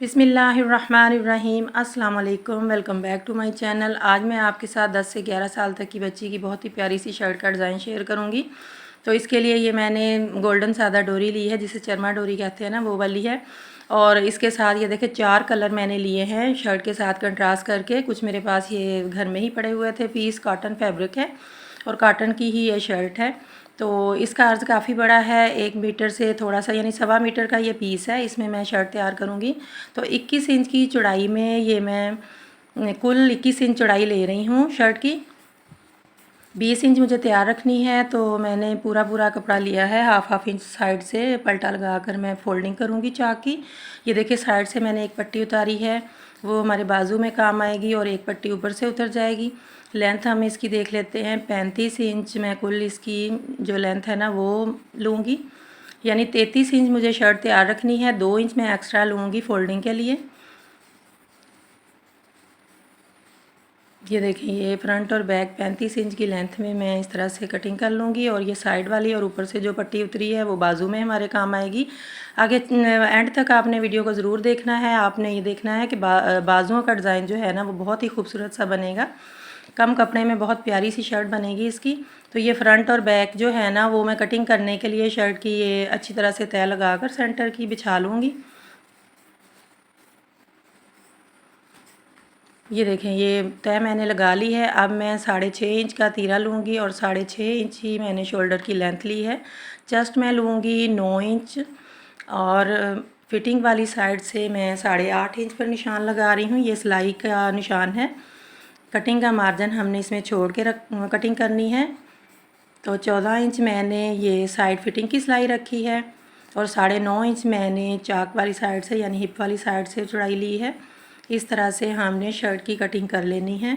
बिस्मिल्लाहिर्रहमानिर्रहीम। अस्सलाम वालेकुम। Welcome back to my channel. आज मैं आपके साथ 10 से 11 साल तक की बच्ची की बहुत ही प्यारी सी शर्ट का डिज़ाइन शेयर करूंगी। तो इसके लिए ये मैंने गोल्डन सादा डोरी ली है, जिसे चरमा डोरी कहते हैं ना, वो वाली है। और इसके साथ ये देखें 4 कलर मैंने लिए हैं शर्ट के साथ कंट्रास्ट करके। कुछ मेरे पास ये घर में ही पड़े हुए थे पीस। कॉटन फैब्रिक है और कॉटन की ही ये शर्ट है। तो इसका अर्ज़ काफ़ी बड़ा है, 1 मीटर से थोड़ा सा यानी 1.25 मीटर का ये पीस है। इसमें मैं शर्ट तैयार करूँगी। तो 21 इंच की चौड़ाई में ये मैं कुल 21 इंच चौड़ाई ले रही हूँ शर्ट की। 20 इंच मुझे तैयार रखनी है, तो मैंने पूरा पूरा कपड़ा लिया है। हाफ इंच साइड से पलटा लगा कर मैं फोल्डिंग करूँगी चाक की। ये देखिए साइड से मैंने एक पट्टी उतारी है, वो हमारे बाजू में काम आएगी, और एक पट्टी ऊपर से उतर जाएगी। लेंथ हम इसकी देख लेते हैं। 35 इंच मैं कुल इसकी जो लेंथ है ना वो लूँगी, यानी 33 इंच मुझे शर्ट तैयार रखनी है। 2 इंच मैं एक्स्ट्रा लूँगी फोल्डिंग के लिए। ये देखिए ये फ्रंट और बैक 35 इंच की लेंथ में मैं इस तरह से कटिंग कर लूँगी, और ये साइड वाली और ऊपर से जो पट्टी उतरी है वो बाजू में हमारे काम आएगी। आगे एंड तक आपने वीडियो को ज़रूर देखना है। आपने ये देखना है कि बाजुओं का डिज़ाइन जो है ना वो बहुत ही खूबसूरत सा बनेगा। कम कपड़े में बहुत प्यारी सी शर्ट बनेगी इसकी। तो ये फ्रंट और बैक जो है ना वो मैं कटिंग करने के लिए शर्ट की ये अच्छी तरह से तय लगा कर सेंटर की बिछा लूँगी। ये देखें ये तय मैंने लगा ली है। अब मैं 6.5 इंच का तीरा लूँगी, और 6.5 इंच ही मैंने शोल्डर की लेंथ ली है। चेस्ट मैं लूँगी 9 इंच, और फिटिंग वाली साइड से मैं 8.5 इंच पर निशान लगा रही हूँ। ये सिलाई का निशान है। कटिंग का मार्जिन हमने इसमें छोड़ के कटिंग करनी है। तो 14 इंच मैंने ये साइड फिटिंग की सिलाई रखी है, और 9.5 इंच मैंने चाक वाली साइड से यानी हिप वाली साइड से चौड़ाई ली है। इस तरह से हमने शर्ट की कटिंग कर लेनी है।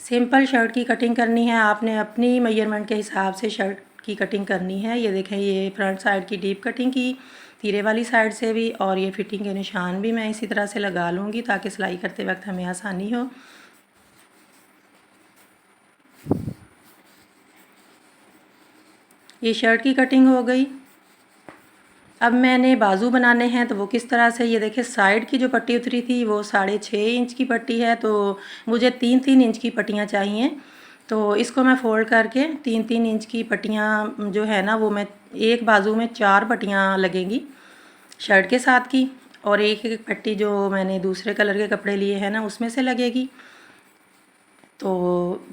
सिंपल शर्ट की कटिंग करनी है, आपने अपनी मेजरमेंट के हिसाब से शर्ट की कटिंग करनी है। ये देखें ये फ्रंट साइड की डीप कटिंग की, तीरे वाली साइड से भी, और ये फिटिंग के निशान भी मैं इसी तरह से लगा लूँगी ताकि सिलाई करते वक्त हमें आसानी हो। ये शर्ट की कटिंग हो गई। अब मैंने बाजू बनाने हैं, तो वो किस तरह से, ये देखिए साइड की जो पट्टी उतरी थी वो 6.5 इंच की पट्टी है, तो मुझे 3-3 इंच की पट्टियाँ चाहिए। तो इसको मैं फोल्ड करके 3-3 इंच की पट्टियाँ जो है ना वो मैं एक बाजू में 4 पट्टियाँ लगेंगी शर्ट के साथ की, और एक एक पट्टी जो मैंने दूसरे कलर के कपड़े लिए हैं ना उसमें से लगेगी। तो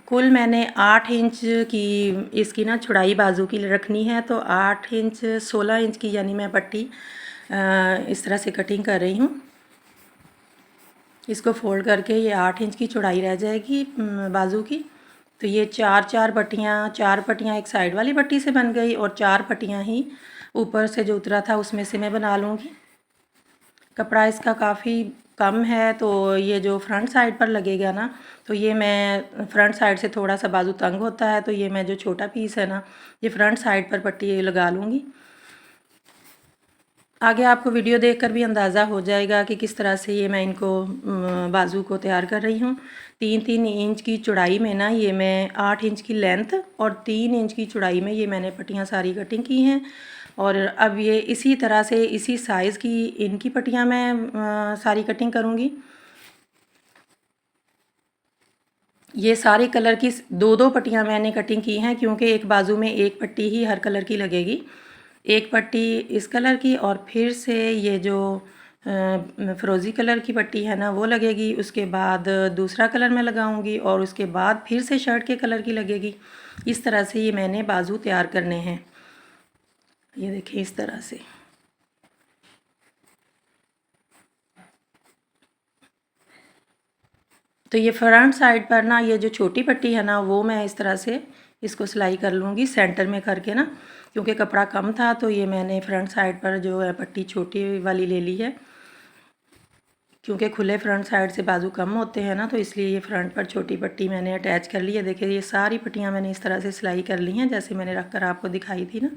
कुल मैंने 8 इंच की इसकी ना चौड़ाई बाजू की रखनी है। तो 8 इंच 16 इंच की यानी मैं पट्टी इस तरह से कटिंग कर रही हूँ। इसको फोल्ड करके ये 8 इंच की चौड़ाई रह जाएगी बाजू की। तो ये चार पट्टियाँ एक साइड वाली पट्टी से बन गई, और 4 पट्टियाँ ही ऊपर से जो उतरा था उसमें से मैं बना लूँगी। कपड़ा इसका काफ़ी कम है, तो ये जो फ्रंट साइड पर लगेगा ना, तो ये मैं फ्रंट साइड से थोड़ा सा बाजू तंग होता है, तो ये मैं जो छोटा पीस है ना ये फ्रंट साइड पर पट्टी लगा लूँगी। आगे आपको वीडियो देखकर भी अंदाज़ा हो जाएगा कि किस तरह से ये मैं इनको बाजू को तैयार कर रही हूँ। 3-3 इंच की चौड़ाई में ना ये मैं 8 इंच की लेंथ और 3 इंच की चौड़ाई में ये मैंने पट्टियाँ सारी कटिंग की हैं। और अब ये इसी तरह से इसी साइज़ की इनकी पट्टियाँ मैं सारी कटिंग करूँगी। ये सारे कलर की 2-2 पट्टियाँ मैंने कटिंग की हैं, क्योंकि एक बाजू में एक पट्टी ही हर कलर की लगेगी। एक पट्टी इस कलर की, और फिर से ये जो फ़िरोज़ी कलर की पट्टी है ना वो लगेगी। उसके बाद दूसरा कलर मैं लगाऊंगी, और उसके बाद फिर से शर्ट के कलर की लगेगी। इस तरह से ये मैंने बाजू तैयार करने हैं। ये देखिए इस तरह से। तो ये फ्रंट साइड पर ना ये जो छोटी पट्टी है ना वो मैं इस तरह से इसको सिलाई कर लूँगी सेंटर में करके ना, क्योंकि कपड़ा कम था तो ये मैंने फ्रंट साइड पर जो है पट्टी छोटी वाली ले ली है। क्योंकि खुले फ्रंट साइड से बाजू कम होते हैं ना, तो इसलिए ये फ्रंट पर छोटी पट्टी मैंने अटैच कर ली है। देखिए ये सारी पट्टियाँ मैंने इस तरह से सिलाई कर ली हैं जैसे मैंने रख कर आपको दिखाई थी ना।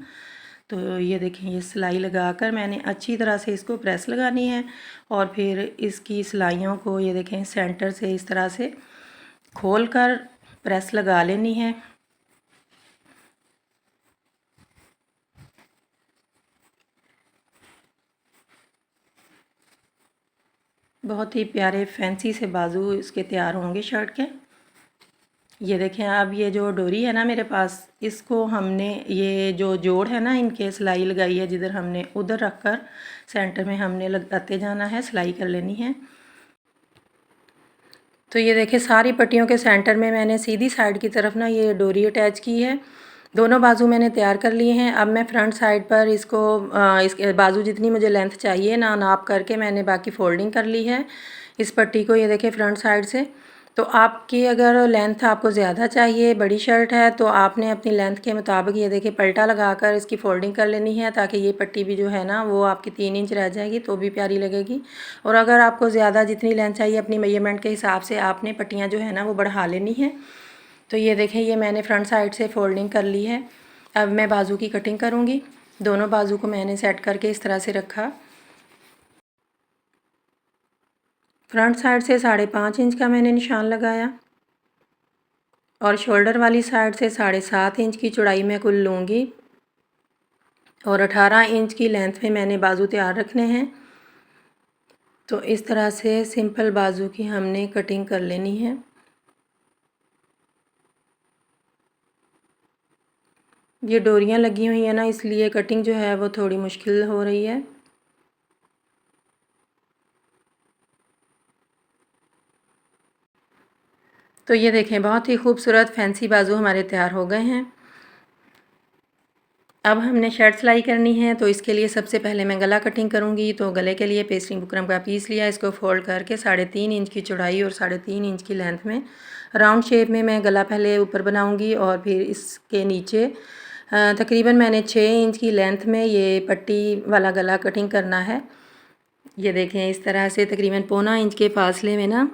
तो ये देखें ये सिलाई लगाकर मैंने अच्छी तरह से इसको प्रेस लगानी है, और फिर इसकी सिलाइयों को ये देखें सेंटर से इस तरह से खोल कर प्रेस लगा लेनी है। बहुत ही प्यारे फैंसी से बाजू इसके तैयार होंगे शर्ट के। ये देखें, अब ये जो डोरी है ना मेरे पास, इसको हमने ये जो जोड़ है ना इनके सिलाई लगाई है जिधर हमने उधर रख कर सेंटर में हमने लगाते जाना है, सिलाई कर लेनी है। तो ये देखिए सारी पट्टियों के सेंटर में मैंने सीधी साइड की तरफ ना ये डोरी अटैच की है। दोनों बाजू मैंने तैयार कर लिए हैं। अब मैं फ्रंट साइड पर इसको इसके बाजू जितनी मुझे लेंथ चाहिए ना नाप करके मैंने बाकी फोल्डिंग कर ली है इस पट्टी को। ये देखिए फ्रंट साइड से। तो आपकी अगर लेंथ आपको ज़्यादा चाहिए, बड़ी शर्ट है, तो आपने अपनी लेंथ के मुताबिक ये देखिए पलटा लगाकर इसकी फ़ोल्डिंग कर लेनी है, ताकि ये पट्टी भी जो है ना वो आपकी 3 इंच रह जाएगी तो भी प्यारी लगेगी। और अगर आपको ज़्यादा जितनी लेंथ चाहिए अपनी मेजरमेंट के हिसाब से आपने पट्टियाँ जो है ना वो बढ़ा लेनी है। तो ये देखें ये मैंने फ्रंट साइड से फ़ोल्डिंग कर ली है। अब मैं बाजू की कटिंग करूँगी। दोनों बाजू को मैंने सेट करके इस तरह से रखा। फ्रंट साइड से 5.5 इंच का मैंने निशान लगाया और शोल्डर वाली साइड से 7.5 इंच की चौड़ाई मैं कुल लूँगी और 18 इंच की लेंथ में मैंने बाजू तैयार रखने हैं। तो इस तरह से सिंपल बाजू की हमने कटिंग कर लेनी है। ये डोरियां लगी हुई है ना, इसलिए कटिंग जो है वो थोड़ी मुश्किल हो रही है। तो ये देखें बहुत ही खूबसूरत फैंसी बाजू हमारे तैयार हो गए हैं। अब हमने शर्ट सिलाई करनी है, तो इसके लिए सबसे पहले मैं गला कटिंग करूँगी। तो गले के लिए पेस्टिंग बुकरम का पीस लिया, इसको फोल्ड करके 3.5 इंच की चौड़ाई और 3.5 इंच की लेंथ में राउंड शेप में मैं गला पहले ऊपर बनाऊँगी और फिर इसके नीचे तकरीबन मैंने 6 इंच की लेंथ में ये पट्टी वाला गला कटिंग करना है। ये देखें इस तरह से तकरीबन 1.25 इंच के फासले में ना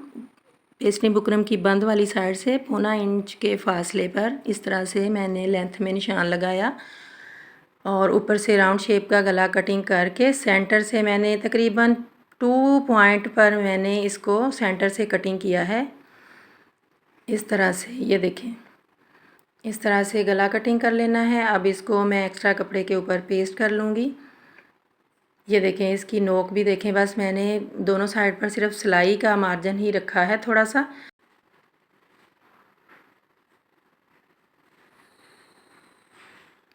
पेस्टिंग बुकरम की बंद वाली साइड से 1.25 इंच के फासले पर इस तरह से मैंने लेंथ में निशान लगाया और ऊपर से राउंड शेप का गला कटिंग करके सेंटर से मैंने तकरीबन 2 पॉइंट पर मैंने इसको सेंटर से कटिंग किया है इस तरह से। ये देखें इस तरह से गला कटिंग कर लेना है। अब इसको मैं एक्स्ट्रा कपड़े के ऊपर पेस्ट कर लूँगी। ये देखें इसकी नोक भी देखें, बस मैंने दोनों साइड पर सिर्फ सिलाई का मार्जिन ही रखा है थोड़ा सा।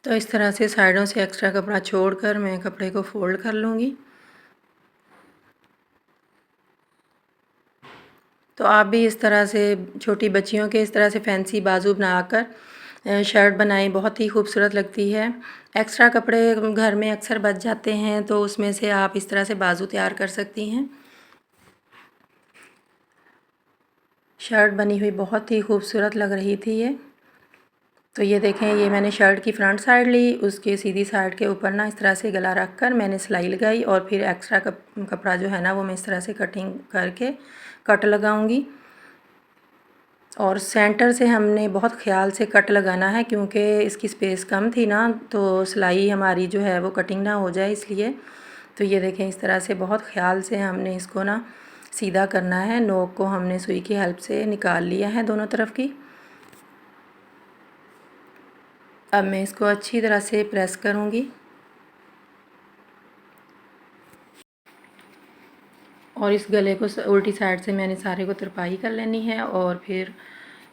तो इस तरह से साइडों से एक्स्ट्रा कपड़ा छोड़कर मैं कपड़े को फोल्ड कर लूँगी। तो आप भी इस तरह से छोटी बच्चियों के इस तरह से फैंसी बाजू बनाकर शर्ट बनाएं, बहुत ही खूबसूरत लगती है। एक्स्ट्रा कपड़े घर में अक्सर बच जाते हैं तो उसमें से आप इस तरह से बाजू तैयार कर सकती हैं। शर्ट बनी हुई बहुत ही खूबसूरत लग रही थी ये। तो ये देखें ये मैंने शर्ट की फ्रंट साइड ली, उसके सीधी साइड के ऊपर ना इस तरह से गला रख कर मैंने सिलाई लगाई और फिर एक्स्ट्रा कपड़ा जो है ना वो मैं इस तरह से कटिंग करके कट लगाऊंगी। और सेंटर से हमने बहुत ख्याल से कट लगाना है क्योंकि इसकी स्पेस कम थी ना, तो सिलाई हमारी जो है वो कटिंग ना हो जाए इसलिए। तो ये देखें इस तरह से बहुत ख्याल से हमने इसको ना सीधा करना है। नोक को हमने सुई की हेल्प से निकाल लिया है दोनों तरफ की। अब मैं इसको अच्छी तरह से प्रेस करूँगी और इस गले को उल्टी साइड से मैंने सारे को तरपाई कर लेनी है और फिर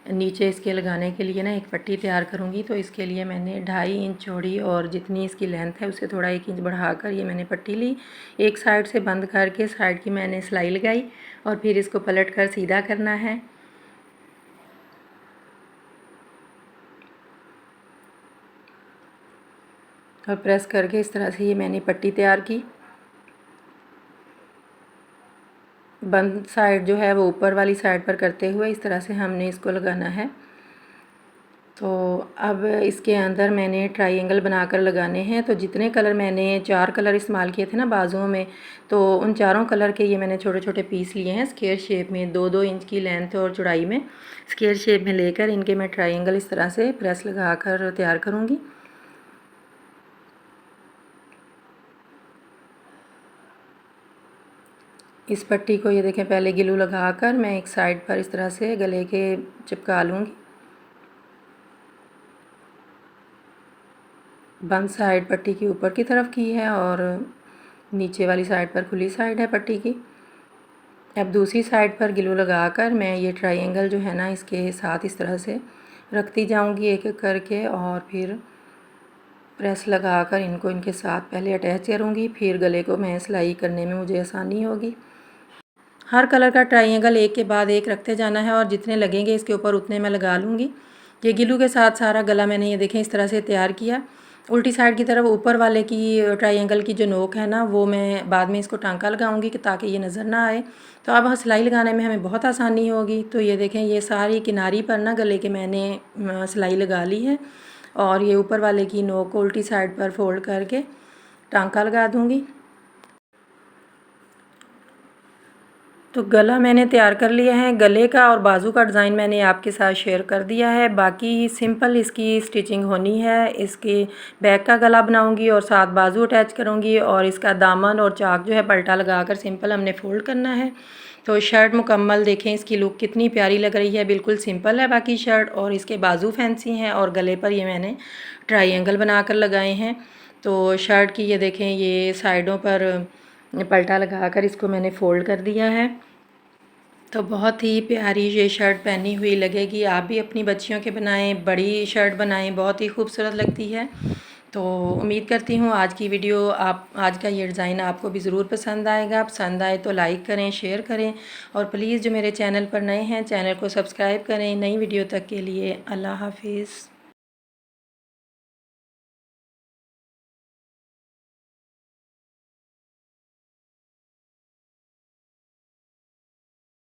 नीचे इसके लगाने के लिए ना एक पट्टी तैयार करूँगी। तो इसके लिए मैंने 2.5 इंच चौड़ी और जितनी इसकी लेंथ है उससे थोड़ा 1 इंच बढ़ाकर ये मैंने पट्टी ली। एक साइड से बंद करके साइड की मैंने सिलाई लगाई और फिर इसको पलट कर सीधा करना है। और प्रेस करके इस तरह से ये मैंने पट्टी तैयार की। बंद साइड जो है वो ऊपर वाली साइड पर करते हुए इस तरह से हमने इसको लगाना है। तो अब इसके अंदर मैंने ट्रायंगल बनाकर लगाने हैं। तो जितने कलर मैंने 4 कलर इस्तेमाल किए थे ना बाजुओं में, तो उन चारों कलर के ये मैंने छोटे छोटे पीस लिए हैं स्क्वायर शेप में, 2-2 इंच की लेंथ और चौड़ाई में स्क्वायर शेप में लेकर इनके मैं ट्रायंगल इस तरह से प्रेस लगा कर तैयार करूँगी। इस पट्टी को ये देखें पहले ग्लू लगाकर मैं एक साइड पर इस तरह से गले के चिपका लूँगी। बंद साइड पट्टी की ऊपर की तरफ की है और नीचे वाली साइड पर खुली साइड है पट्टी की। अब दूसरी साइड पर ग्लू लगाकर मैं ये ट्रायंगल जो है ना इसके साथ इस तरह से रखती जाऊंगी एक एक करके, और फिर प्रेस लगाकर इनको इनके साथ पहले अटैच करूंगी, फिर गले को मैं सिलाई करने में मुझे आसानी होगी। हर कलर का ट्रायंगल एक के बाद एक रखते जाना है और जितने लगेंगे इसके ऊपर उतने मैं लगा लूँगी। ये ग्लू के साथ सारा गला मैंने ये देखें इस तरह से तैयार किया। उल्टी साइड की तरफ ऊपर वाले की ट्रायंगल की जो नोक है ना वो मैं बाद में इसको टांका लगाऊंगी कि ताकि ये नज़र ना आए। तो अब सिलाई लगाने में हमें बहुत आसानी होगी। तो ये देखें ये सारी किनारी पर ना गले के मैंने सिलाई लगा ली है और ये ऊपर वाले की नोक को उल्टी साइड पर फोल्ड करके टांका लगा दूँगी। तो गला मैंने तैयार कर लिया है। गले का और बाजू का डिज़ाइन मैंने आपके साथ शेयर कर दिया है। बाकी सिंपल इसकी स्टिचिंग होनी है। इसके बैक का गला बनाऊंगी और साथ बाजू अटैच करूंगी और इसका दामन और चाक जो है पलटा लगाकर सिंपल हमने फोल्ड करना है। तो शर्ट मुकम्मल देखें इसकी लुक कितनी प्यारी लग रही है। बिल्कुल सिंपल है बाकी शर्ट, और इसके बाजू फैंसी हैं और गले पर ये मैंने ट्रायंगल बनाकर लगाए हैं। तो शर्ट की ये देखें ये साइडों पर पलटा लगाकर इसको मैंने फ़ोल्ड कर दिया है। तो बहुत ही प्यारी ये शर्ट पहनी हुई लगेगी। आप भी अपनी बच्चियों के बनाएं, बड़ी शर्ट बनाएं, बहुत ही खूबसूरत लगती है। तो उम्मीद करती हूँ आज की वीडियो आज का ये डिज़ाइन आपको भी ज़रूर पसंद आएगा। पसंद आए तो लाइक करें, शेयर करें और प्लीज़ जो मेरे चैनल पर नए हैं चैनल को सब्सक्राइब करें। नई वीडियो तक के लिए अल्लाह हाफिज़।